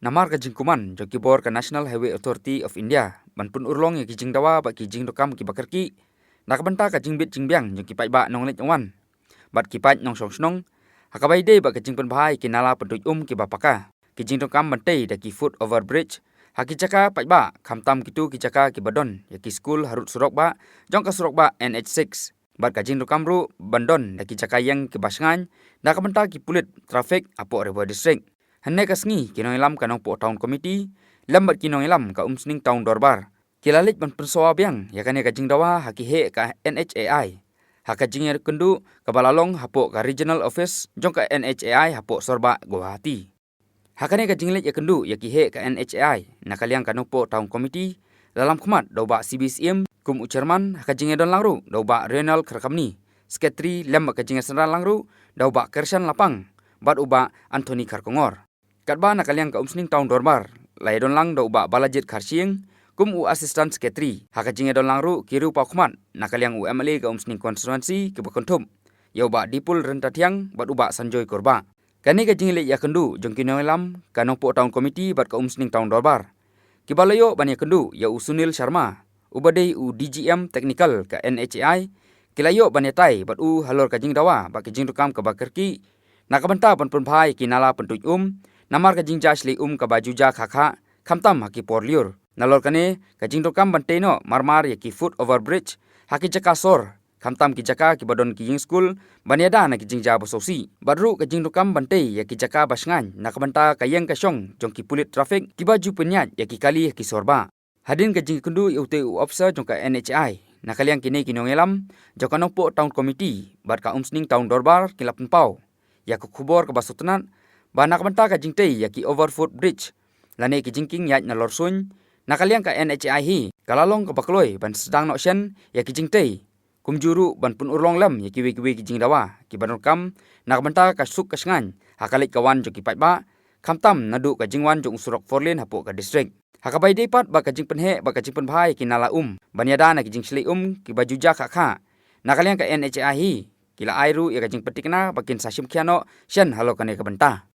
Namar ka jingkuman jo kibor ka National Highway Authority of India ban pun urlong ya kijing dawa ba kijing dokam ki bakarki nakabanta ka jingbit jingbyang jo kipai ba nonglet wan bat kipai nong song snong hakabai de ba kijing pen bhai kinala pentuj ki bapaka kijing dokam bantai da ki foot over bridge haki chaka pai ba khamtam kitu ki chaka ki badon ya ki school harut surok ba jong ka surok ba NH6 bat kajing dokam ru bandon da ki chaka yang ki basngan nakabanta ki pulit traffic apo rewa district Henne kasngi kinong ilam kanong po town committee lambat kinong ilam ka umsning town dorbar kilalit ban persoa biang ya kane kajing dawa haki he ka NHAI hakajing yer kundu ka balalong hapo ka regional office jong ka NHAI hapo sorba Guwahati hakane kajing lit ya kundu ya ki he ka NHAI nakaliang kanong po town committee dalam khmat doba CBCM kum chairman hakajing don langru doba Renal Kharkamni secretary lambat kajing senral langru doba Kershan Lapang bat uba Anthony Kharkongor Katba nakaliang ka umsning town dorbar lai don lang do ba balajit kharsieng kum u assistant secretary hakajing don lang ru kiru pa khman nakaliang u MLA ka umsning constituency ke bakonthum yau ba dipul rentatiang bat uba Sanjoy Korba kani ka jingle ya kendu jong kinoelam kanong po town committee bat ka umsning town dorbar kibalayo ban ya kendu ya u Sunil Sharma ubadei u DGM technical ka NHAI kilayo ban ya tai bat u halor ka jing dawa ba kijing rukam ka bakarki nakabanta pan bhai kinala pentuj Namar ka jingja asli ka bajuja khakha khamtam haki porliur nalor kane ka jingdokam banteno marmar ya ki foot over bridge haki jaka sor khamtam ki jaka ki badon ki jing school baniada na ki jingja bososi badru ka jingdokam bante ya ki jaka basngan nakabanta ka yang ka syong jong ki pulit traffic ki baju penyat ya ki kali ki sorba hadin ka jing kundu ute officer jong ka NHI nakaliang kini kinongelam jokano po town committee bar ka umsning town dorbar kilapun pau ya ku khubor ka basutunan Banak banta ka jingtei ya ki overfoot bridge lane ki jingking yat na lorsun nakaliang ka NHI hi kalalong ka bakloi ban sedang nok shen ya ki jingtei kumjuru ban pun urlong lam ya ki we ki jingdawa ki banukam nak banta ka suk kasngan hakalik kawan jo ki patba khamtam nadu ka jingwan jong surok forlin hapo ka district hakabai depat ba ka jing penhe ba ka jing pen bhai ki nala banyada na ki jing sli ki bajuja kha nakaliang ka NHI hi kila airu ya ka jing petikna bakin sasim khiano shen halo kane ka banta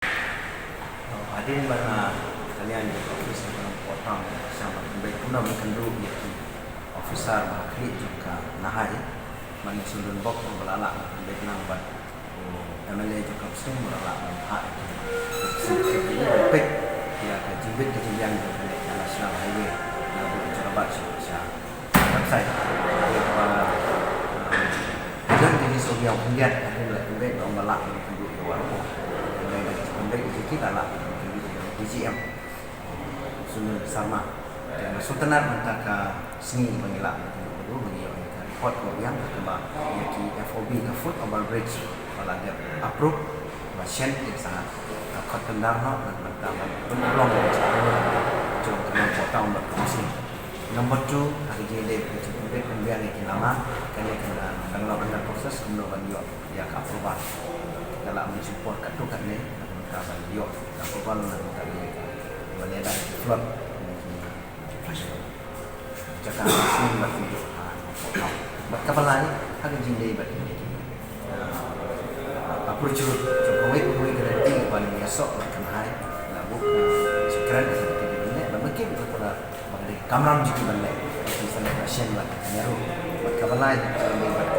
Adin bana kalian di office ng potang sama baik pun naman kandu di officer makli juga nahay man sundun bok ng balala baik nang bat MLA juga sum balala ng ha jadi pek ya kajibit kejadian di National Highway na Jarabat siya website dan jadi sobiang pendiat ada baik ng balala ng kandu di warpo baik kita lah DGM Sunil Sharma dan Sultanar mentaka seni mengelak dulu mengiyo report ko yang kema yaki FOB ka foot over bridge wala dia approve masyen yang sangat kontendarno dan pertama belum jom kena potong berfungsi nomor 2 hari jele cukup kemudian yang lama kalau ada proses kemudian ya ka approve dalam mensupport katukan ni kapan yo approval na kami balera flood jaka sin bat itu bat kapalani hadi jinde bat approach jokowi garanti paling esok kan hari labu sekarang ini mungkin kepada bagi kamram jiki balle misalnya pasien bat nyaru bat kapalani bat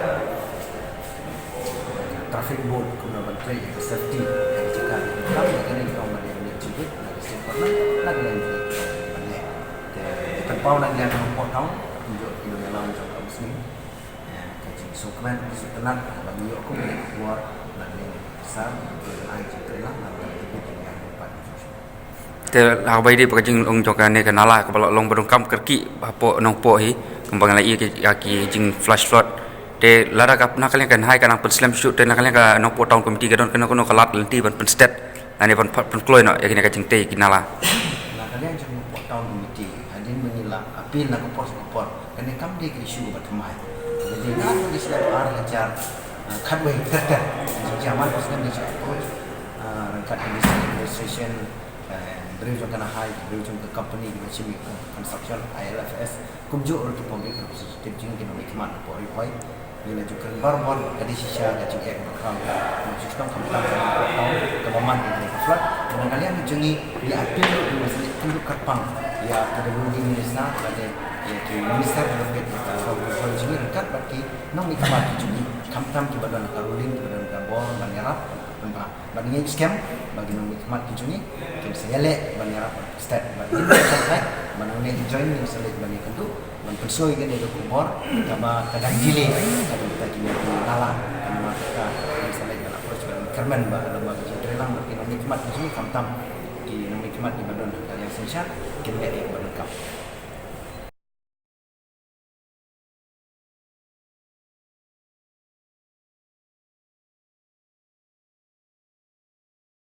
traffic board kuna bantai safety jika kami akan ingin melihat jemput dari sekolah lagi lagi terpau lagi yang potong untuk Indonesia untuk muslim kaji sukman sutenan bagi aku boleh keluar lagi besar air ceklah lagi itu yang dapat habai di pakajing ong jokane kanala kapalo long berungkam kerki apo nong po hi kembang lai ki jing flash flood te lara kap nakalian kan hai kanang penslam shoot te nakalian ka nong po town committee gadon kono kalat lenti ban penstet ani ban kloy no yakini ka jing te kinala nakalian jing po town committee hadin menila apil na ko port kene kam de issue batmai jadi na ko islam ar hajar khatwe tetter jaman posna ni ko rangkat administration beri jong kana hai beri jong ke company di chimi construction ILFS kumjo ur public representative jing kino ikman po oi bila juga baru-baru tadi sisa gaji ek bakal sistem kampanye kebaman ini flood dan kalian menjungi di apil di masalah tunduk kerpang ya pada budi minister pada yaitu minister terkait kalau jungi dekat bagi nong ikmat jungi kamtam ki badan karulin ki badan gabor banera tempat bagi scam bagi nong ikmat jungi ki sayale banera state bagi sampai manone join ni masalah bagi kentu menpersoi kan itu kubor kama kadang delay kadang kita kini nala kama kita masalah dalam proses kerman dalam bagi trelang bagi nong ikmat jungi kamtam ki nong ikmat di badan yang sensat kini dia berlengkap